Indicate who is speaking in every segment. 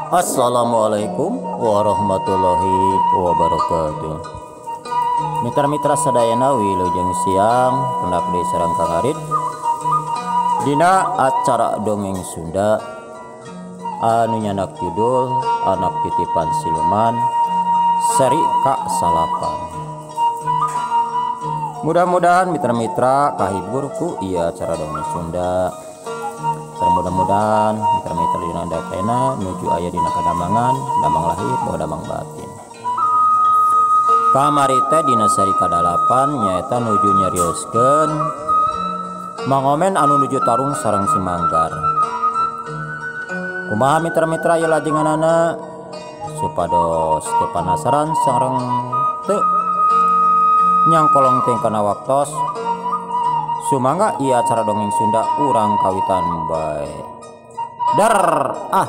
Speaker 1: Assalamualaikum warahmatullahi wabarakatuh. Mitra-mitra sadayana wilujeng siang hendak diserang Kang Arit dina acara dongeng Sunda anu nyanak judul Anak Titipan Siluman seri Ka-8. Mudah-mudahan mitra-mitra kahibur ku ieu acara dongeng Sunda. Mudah-mudahan mitra-mitra dina dakena nuju aya dina kadambangan, damang lahir boh damang batin. Kamari teh dina seri ka-8 nyaeta nuju nyarioskeun Mang Omen anu nuju tarung sareng si Manggar. Kumaha mitra-mitra ieu lajenganana supados teu panasaran sareng teu nyangkolong teh kana waktos sumangga ieu acara dongeng Sunda urang kawitan bae. Dar ah.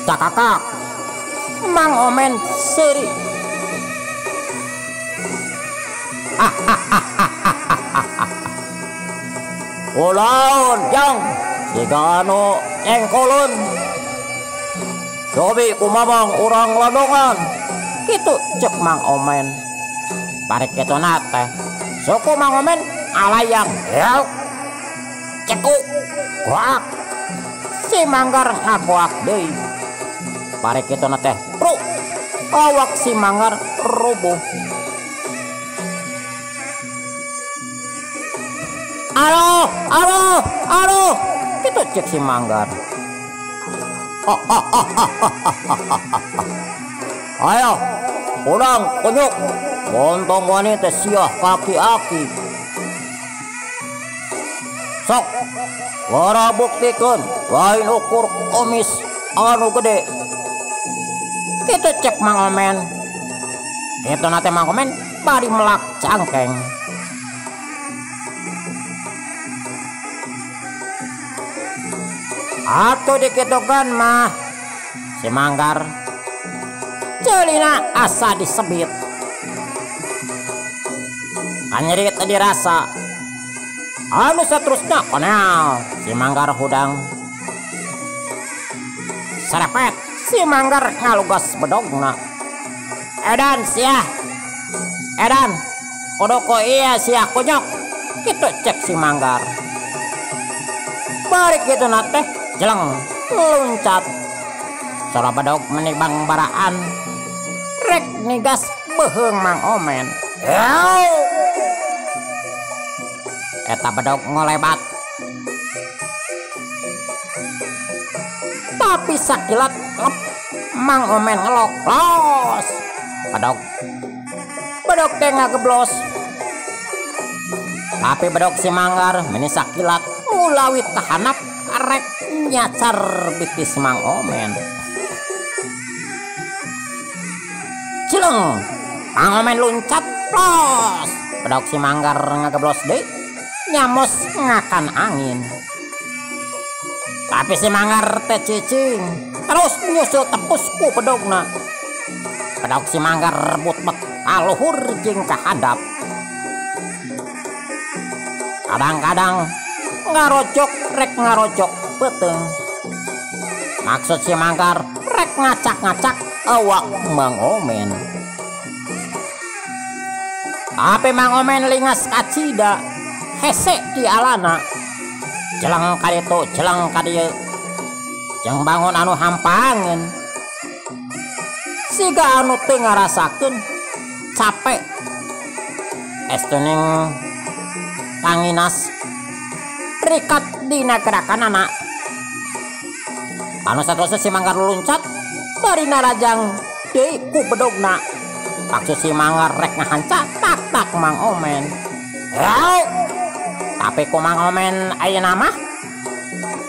Speaker 1: Cakakak Mang Omen seri Ulaun jang jika anu engkolun cobi kumamang urang ladongan kitu cek Mang Omen. Barek kitu teh suku Mang Omen alayang ya ceku kuak si Manggar ngakuak deui. Barek kitu teh pru awak si Manggar rubuh. Aduh, gitu cek si Manggar. Ayo, pulang kunyuk, bontong wanita siah kaki-aki. Sok, wara buktikeun lain ukur komis anu gede. Gitu cek Mang Omen. Itu nate Mang Omen bari melak cangkeng. Atau dikitukan mah si Manggar celina asa disebit kanyerit dirasa anu saterusnya konel si Manggar hudang serepet si Manggar ngalugas bedogna. Edan siah edan kodoko iya siah kunyok gitu cek si Manggar. Balik gitu nate jeleng luncat sola badog menibang baraan rek nigas beheung Mang Omen. Eta badog ngolebat tapi sakilat lep Mang Omen ngelok los badog teh ngageblos tapi badog si Manggar meni sakilat mulawit tahanap rek nyacar bitis Mang Omen. Cileng Mang Omen luncat plos pedok si Manggar ngageblos deui nyamos ngakan angin. Tapi si Manggar teh cicing terus nyusul tepus ku pedogna. Pedok si Manggar rebut bek kaluhur jeung kahadap. Kadang-kadang rek ngarocok peteng. Maksud si Manggar rek ngacak-ngacak awak Mang Omen. Tapi Mang Omen lingas kacida hese di alana jeleng kaditu jeleng kadieu jeung bangun anu hampangeun siga anu teu ngarasakeun capek estuning kanginas rikat dina gerakanana. Anu saterusna si Manggar luncat bari narajang deui ku bedogna. Maksud si Manggar rek ngahanca tak Mang Omen. Tapi ku Mang Omen ayeuna mah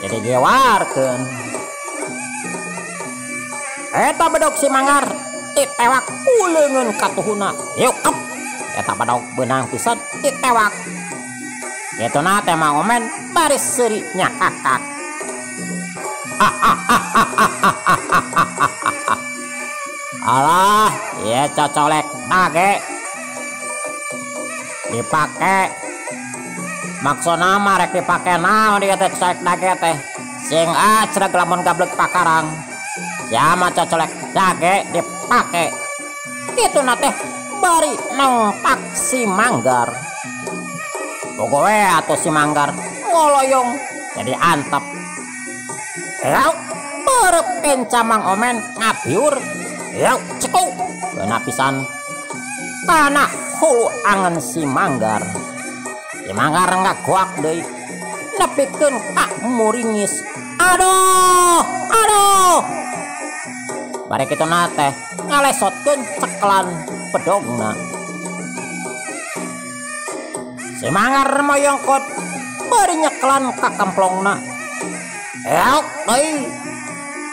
Speaker 1: jadi gewarkeun. Eta bedog si Manggar ditewak kuleungeun katuhuna. Yuk kep. Eta bedog beunang pisan ditewak. Itu nate Mang Omen baris seri nyakakak Alah, ya cocolek nage dipakai maksudna mah rek dipake naon dia teh cocolek nage teh sing acreg lamun gablek pakarang sama cocolek nage dipake kitu na teh bari nongtak si Manggar pokowe atuh si Manggar ngoloyong jadi antep yauk berep kenca Mang Omen ngabiur yauk cekuk beuna pisan kana hulu angen si Manggar. Si Manggar ngagoak deui nepikeun ka muringis. Aduh, aduh. Bari kitu na teh ngalesotkeun ceklan pedogna. Si Manggar moyongkot bari nyeklan ka kemplongna. Yauk deui.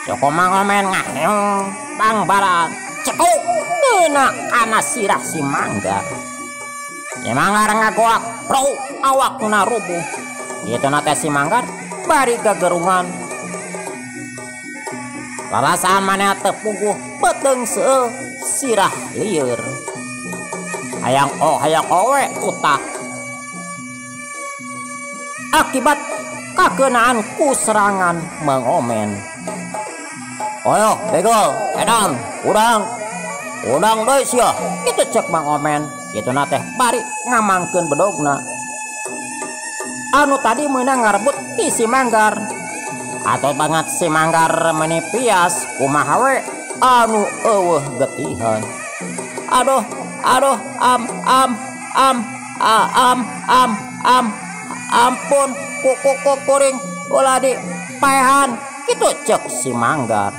Speaker 1: Joko Mang Omen ngaheong bang baran cekuk euna kana sirah si Manggar. Si Manggar ngagoak bro awakna rubuh. Kitu na teh si Manggar bari gagerungan. Lalasan maneh teu puguh beuteung seueuh sirah lieur. Hayang owe utah. Akibat kakeunaan ku serangan Mang Omen. Oyo, begol, edan, udang deui sia. Kitu cek Mang Omen. Kitu na teh bari ngamangkeun bedogna. Anu tadi meunang ngarebut ti si Manggar. Atot banget si Manggar menipias kumaha we anu eueuh getihan. Aduh, ampun, kuring ulah di paehan. Kitu cek si Manggar.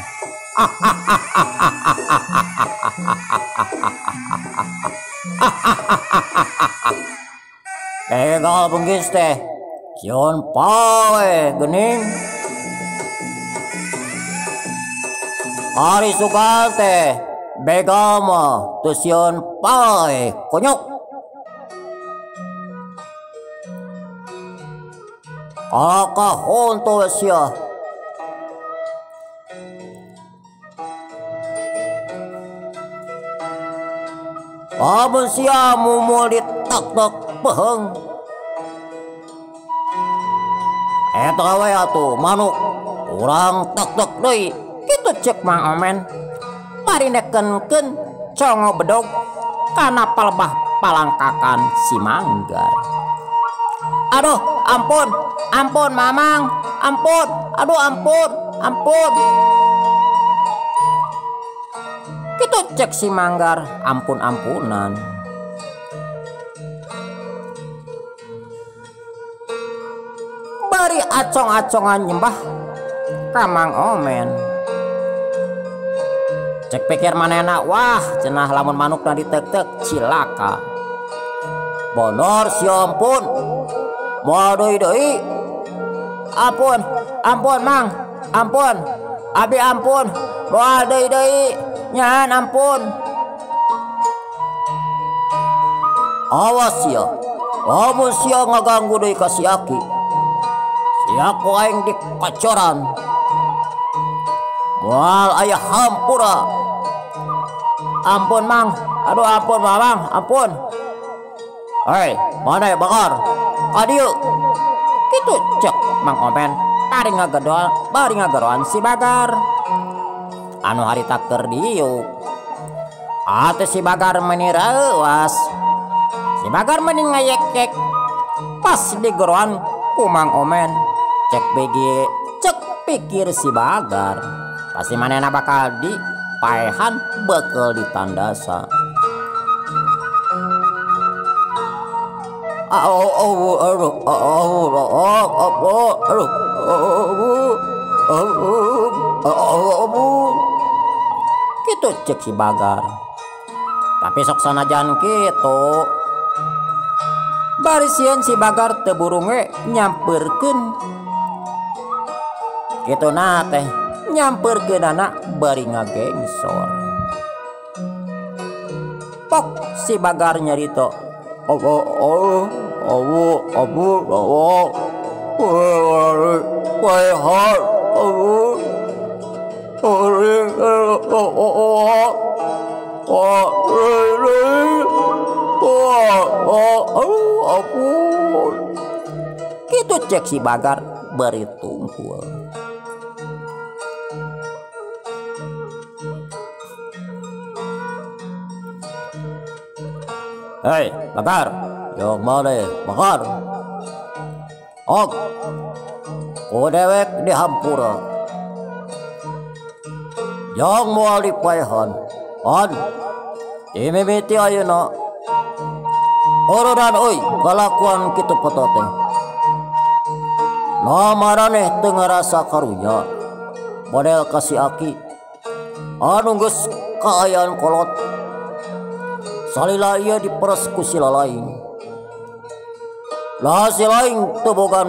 Speaker 1: Begal benggis teh sion pae geuning. Ari sugal teh begal mah teu sion pae konyok. Kakahon teh sia. Amun sia mumul ditek-tek peheung. Eta we atuh manuk urang tek-tek deui. Kitu cek Mang Omen. Bari nekenkeun congo bedog kana palebah palangkakan si Manggar. Aduh, ampun Mamang, ampun. Aduh ampun. Kitu cek si Manggar ampun-ampunan. Bari acong-acongan nyembah ka Mang Omen. Cek pikir manehna wah cenah lamun manukna ditek-tek cilaka. Bonor si ampun. Moal deui. Ampun Mang, ampun. Abi ampun. Moal deui. Nyan ampun. Awas ya. Amun sia ngaganggu deui ka si Aki. Si aku aing dikacoran. Moal aya hampura. Ampun Mang. Aduh ampun Mamang, ampun. Hei, mana bakar? Adieu. Kitu cek Mang Omen. Bari ngagedoan si Bagar. Anu harita keur diuk. Atuh si Bagar meuni rawas. Si Bagar meuni ngayek-yek. Pas digeroan ku Mang Omen. Cek pikir si Bagar. Pasti manehna bakal dipaehan bekel ditandasa. Kitu cek si Bagar. Tapi sok sanajan kitu bari sieun si Bagar teu burung we nyampeurkeun. Kituna teh nyampeurkeunana bari ngagengsor. Pok si Bagar nyarita. Kitu Paihan. Ampun. Gitu cek si Bagar bari tungkul. Hei, Bagar, yang mana Bagar? Ok, ku dewek di Hampura. Yang moal di Paihan. On, dimimiti ayeuna. Orodan oi, kalakuan kitu petote. Nah maraneh teu ngarasa karunya. Model kasih aki. Anu geus kaayaan kolot. Salila ieu diperes ku sila lain. Lah si lain teu boga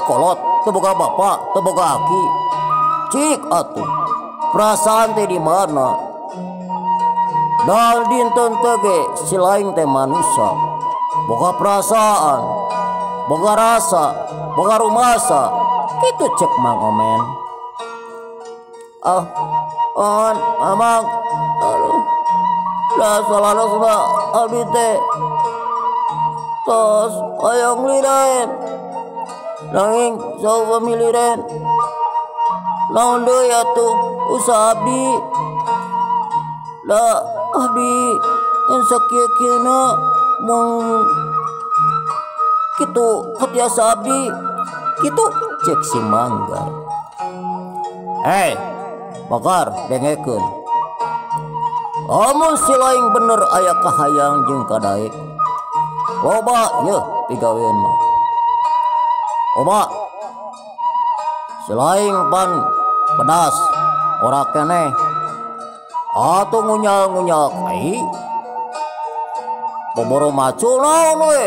Speaker 1: kolot, teu boga bapak, teu boga aki. Cik atuh, perasaan teh di mana? Dan dinten teh ge si lain teh manusia, boga perasaan, boga rasa, boga rumasa. Kitu cek Mang Omen. Amang, aduh, lah salah sudah abdi teh. Tos hayang lidaen nanging saha pamiliren naon deui atuh usaha abdi da abdi yang sakieu-kieuna mung kitu ketiasa abdi kitu cek si Manggar. Hei Bagar dengekeun, amun si laing bener aya kahayang jeung kadaek loba ye pigawean mah. Oba selain pan pedas ora keneh atuh ngunyal-ngunyal kai boboro macul naon we.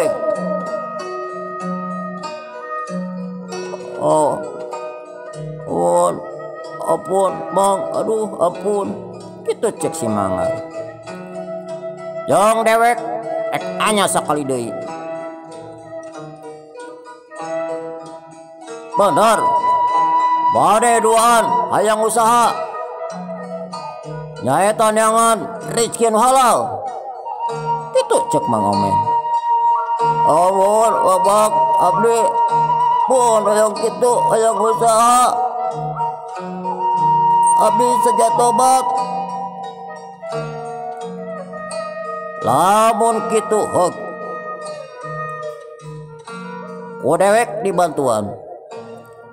Speaker 1: Ampun Mang, aduh ampun. Kitu cek si Manggar. Jong dewek anya sakali deui. Bener, bade duaan hayang usaha nyaeta neangan rezeki anu halal. Kitu cek Mang Omen. Amun babak abdi pun hayang kitu hayang usaha abdi saja tobat. Lamun kitu hok ku dewek dibantuan.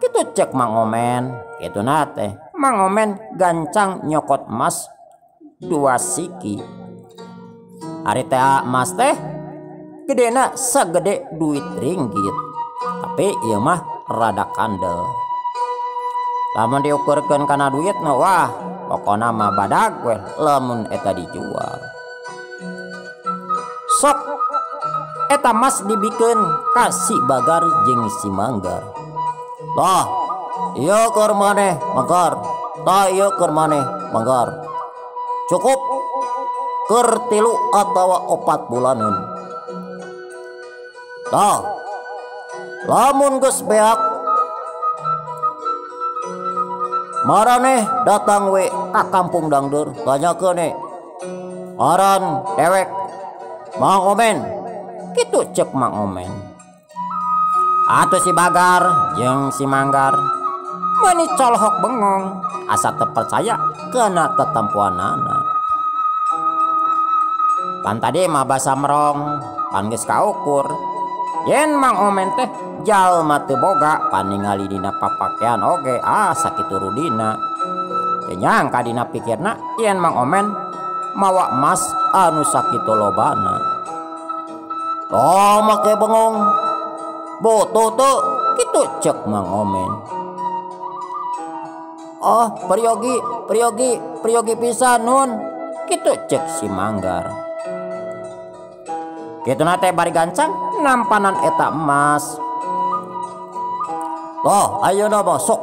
Speaker 1: Kitu cek Mang Omen. Kitu nate Mang Omen gancang nyokot emas 2 siki. Ari teh emas teh gedena sagede duit ringgit. Tapi ieu mah rada kandel. Lamun diukurkeun kana duit mah wah pokona mah badag we lamun eta dijual. Sok eta mas dibikeun ka si Bagar jeung si Manggar. Lah ieu keur maneh Manggar, tah ieu keur maneh Manggar. Cukup keur 3 atawa 4 bulaneun. Tah lamun geus beak maraneh datang we ka kampung Dangdur tanyakeun aran dewek Mang Omen. Kitu cek Mang Omen. Atuh si Bagar jeung si Manggar meuni colohok bengong asa teu percaya kana tetempuanana. Pan tadi mah basa merong pan geus kaukur yen Mang Omen teh jalma teu boga paningali dina papakean oge sakitu rudina. Teu nyangka dina pikirna yen Mang Omen mawa emas anu sakitu lobana. Make bengong boto teu kitu cek Mang Omen. Priyogi pisan nun. Kitu cek si Manggar. Kitu nate bari gancang nampanan eta emas. Toh ayeuna mah sok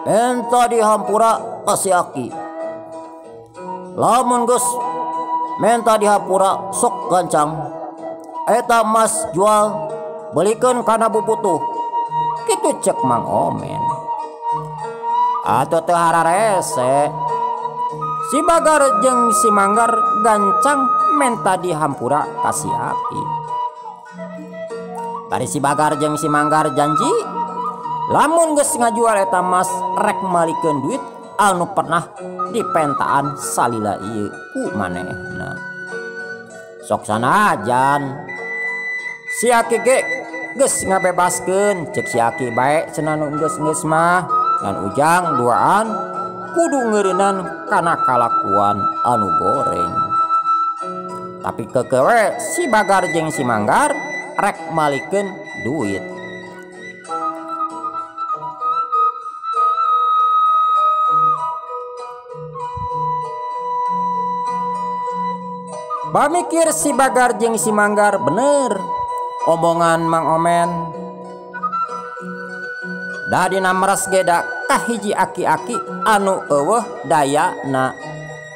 Speaker 1: enta dihampura ka si Aki. Lamun geus menta dihampura sok gancang eta emas jual belikeun kana bubutuh. Kitu Kitu cek Mang Omen. Atuh teu hararese si Bagar jeung si Manggar gancang menta dihampura ka si Aki. Bari si Bagar jeung si Manggar janji lamun geus ngajual eta emas rek malikeun duit anu pernah dipentaan salila ieu ku manehna. Sok sanajan si Aki ge geus ngabebaskeun cek si Aki bae cenah nu geus mah ngan Ujang duaan kudu ngeureunnan kana kalakuan anu goreng. Tapi kekewe si Bagar jeung si Manggar rek malikeun duit. Bamikir si Bagar jeung si Manggar bener omongan Mang Omen. Da dina meres ge da kahiji aki-aki anu eueuh dayana,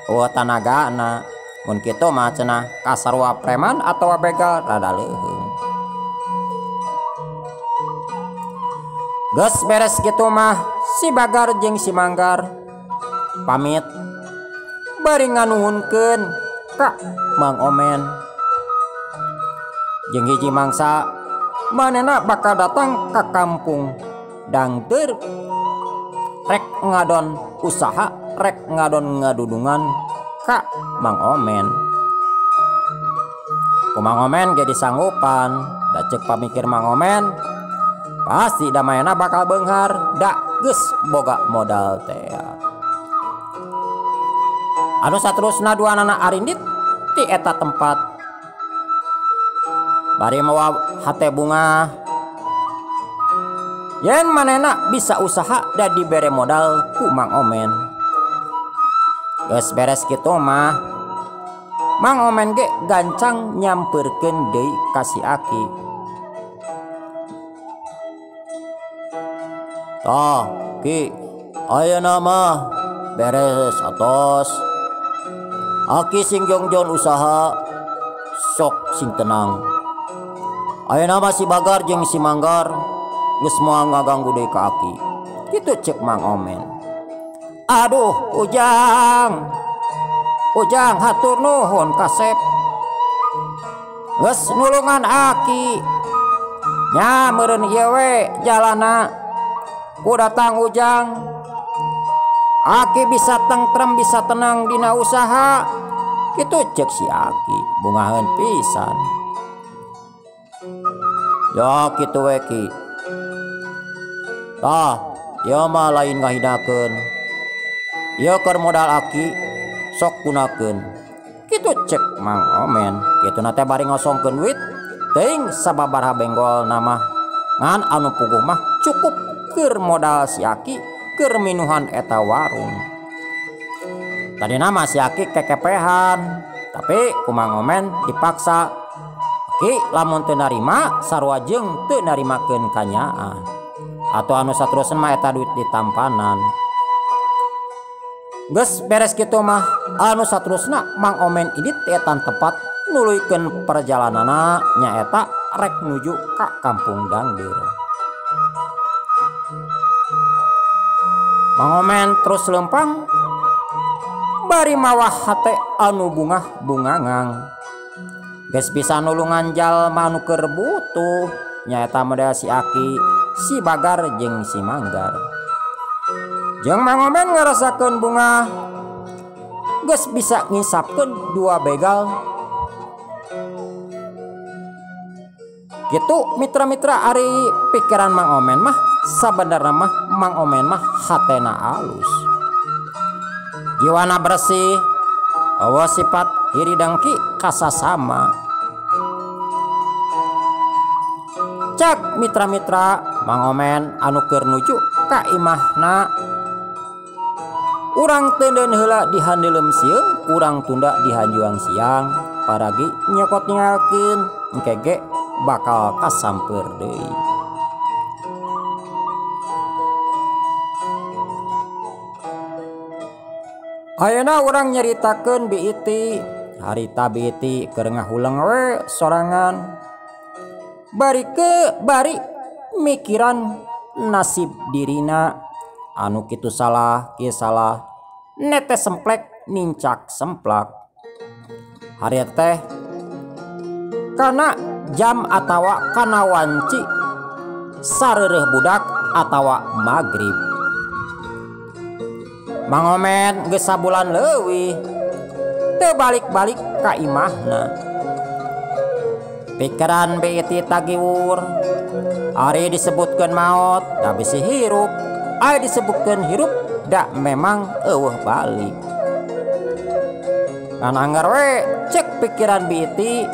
Speaker 1: eueuh tanagana. Mun kitu mah cenah kasarua preman atawa begal rada leuheung. Geus beres kitu mah si Bagar jeung si Manggar pamit bari nganuhunkeun ka Mang Omen. Jeung hiji mangsa manehna bakal datang ka kampung dangteur rek ngadon usaha, rek ngadon ngadudungan ka Mang Omen. Ku Mang Omen ge disanggupan, da ceuk pamikir Mang Omen pasti da maena bakal beunghar da geus boga modal teh. Anu saterusna duanana arindit ti eta tempat. Bari mawa hate bunga yen manehna bisa usaha da dibere modal ku Mang Omen. Geus beres kitu mah Mang Omen ge gancang nyampeurkeun deui ka si Aki. Tah Ki, ayeuna mah beres atos. Aki sing jongjon usaha sok sing tenang. Ayeuna mah si Bagar jeung si Manggar geus moal ngaganggu deui ka Aki. Kitu ceuk Mang Omen. Aduh Ujang hatur nuhun kasep geus nulungan Aki nya meureun ieu we jalana ku datang Ujang. Aki bisa tentrem bisa tenang dina usaha. Kitu ceuk si Aki bungaheun pisan. Ya kitu we Ki. Tah ieu mah lain ngahinakeun. Ieu keur modal Aki sok gunakeun. Kitu ceuk Mang Omen. Kituna teh bari ngosongkeun duit teuing sababaraha benggol nama ngan anu puguh mah cukup keur modal si Aki keur minuhan eta warung. Tadina mah si Aki kekepehan, tapi ku Mang Omen dipaksa. Ki lamun teu narima sarua jeung teu narimakeun kanyaah. Atau anu saterusna mah eta duit ditampanan. Geus beres kitu mah anu saterusna Mang Omen ini etan tepat nuluykeun perjalananna nyaeta rek nuju ka kampung Dangdir. Mang Omen terus lempang bari mawah hate anu bungah-bungangang. Geus bisa nulungan jalma anu keur butuh nyaeta model si Aki, si Bagar jeung si Manggar. Jeung Mang Omen ngarasakeun bunga geus bisa ngisapkeun 2 begal. Gitu mitra-mitra ari pikiran Mang Omen mah sabenerna mah Mang Omen mah hatena alus. Jiwana bersih, awa sifat hiri dangki kasasama. Cak mitra-mitra Mang Omen anu keur nuju ka imahna. Urang teuneun heula dihandeulem sieung, urang tunda dihanjuang siang. Paragi nyokot ningalkeun engke ge bakal kasampeur deui. Ayeuna urang nyaritakeun biiti, harita biiti keur ngahuleng we sorangan. Bari mikiran nasib dirina anu kitu salah kieu salah nete semplek nincak semplak hari teh kana jam atawa kana wanci sareureuh budak atawa magrib. Mang Omen geus sabulan leuwih teu balik-balik ka imahna. Pikiran beuti tagiwur, ari disebutkeun maot da bisi hirup, ari disebutkeun hirup da memang eueuh balik. Ngan anggar we cek pikiran beuti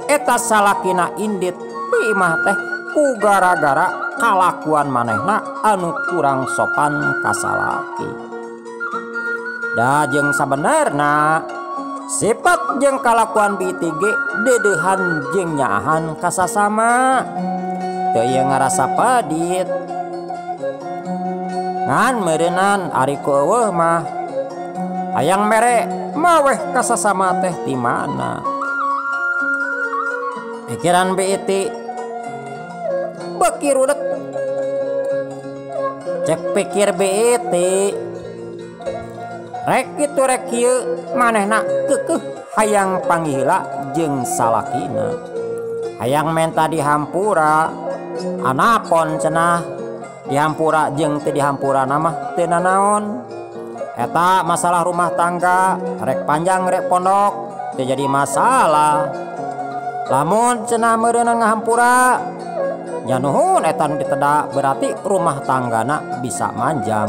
Speaker 1: eta salakina indit di imah teh ku gara-gara kalakuan manehna anu kurang sopan ka salaki. Da jeung sabenerna sifat jeung kalakuan beuti ge deudeuhan jeung nyaahan ka sasama teu ieu ngarasa padit. Ngan meureunan ari ku eueuh mah hayang mere maweh ka sasama teh ti mana. Pikiran beuti beki rudek cek pikir beuti rek kitu rek kieu manehna keukeuh hayang panggihila jeung salakina hayang menta dihampura anapun cenah dihampura jeung teu dihampurana mah teu nanaon. Eta masalah rumah tangga rek panjang rek pondok teu jadi masalah. Lamun cenah meureunna ngahampura nya nuhun eta nu diteda berarti rumah tanggana bisa manjang.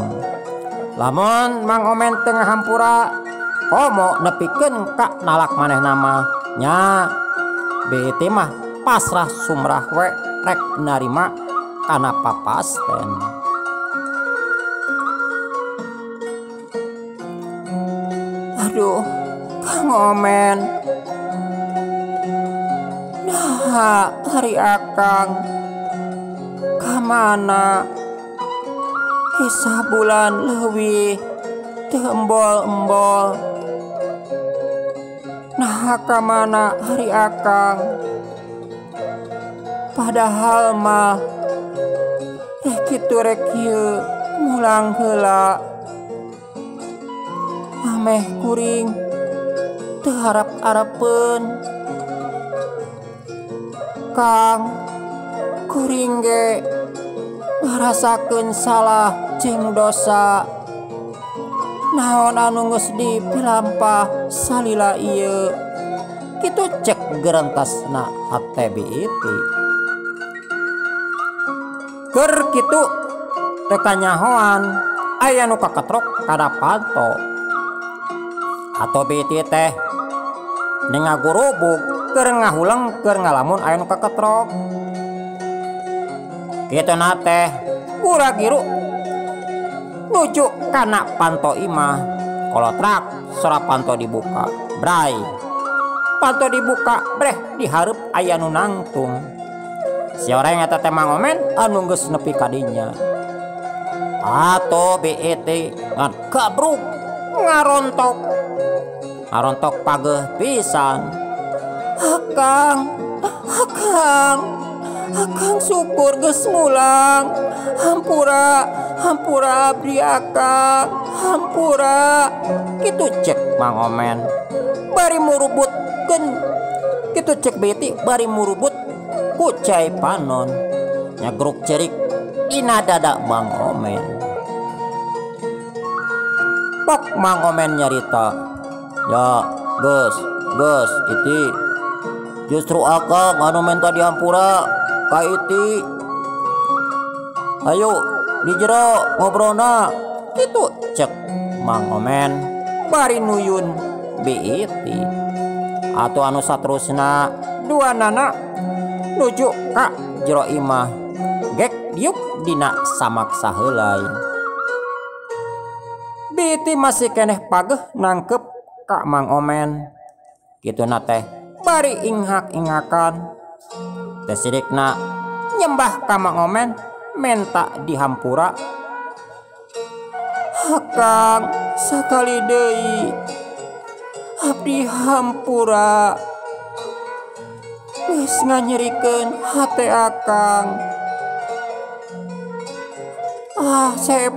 Speaker 1: Lamun Mang Omen teu ngahampura komo nepikeun ka nalak manehna mah nya beuti mah pasrah sumrah we rek narima kana papasten. Aduh Kang Omen, nah hari akang kamana kisah bulan leuwih teu embol-embol. Nah kamana hari akang padahal mah rek kitu rek kieu mulang heula ameh kuring teu harap-harapeun Kang. Kuring ge ngarasakeun salah jeung dosa naon anu geus dipilampah salila ieu kitu cek gerentasna hate beuti. Keur kitu teu kanyahoan aya nu kaketrok kada panto atau beuti teh ningagurubuk keur ngahulang keur ngalamun aya nu kaketrok. Kitu na teh gura-giru nuju kana panto imah kolotrak sora panto dibuka bray panto dibuka breh dihareup aya nu nangtung. Si orang eta teh Mang Omen anu geus nepi ka dinya ato beuti ngan gabruk ngarontok pageuh pisan. Akang syukur geus mulang. Hampura abdi akang, hampura. Kitu cek Mang Omen. Bari murubutkeun. Kitu cek beuti bari murubut ku cai panon. Nyagruk cerik dina dada Mang Omen. Pok Mang Omen nyarita. Ya, geus iti justru akang anu menta dihampura ka iti. Ayo di jero ngobrolna. Kitu cek Mang Omen bari nuyun beuti. Atuh anu saterusna duanana nuju ka jero imah gek diuk dina samaksa heulai. Beuti masih keneh pageuh nangkep ka Mang Omen. Kituna teh bari inghak-inghakan teh sidikna nyembah ka Mang Omen menta dihampura. Akang sakali deui abdi hampura geus nganyerikeun hate akang. Saya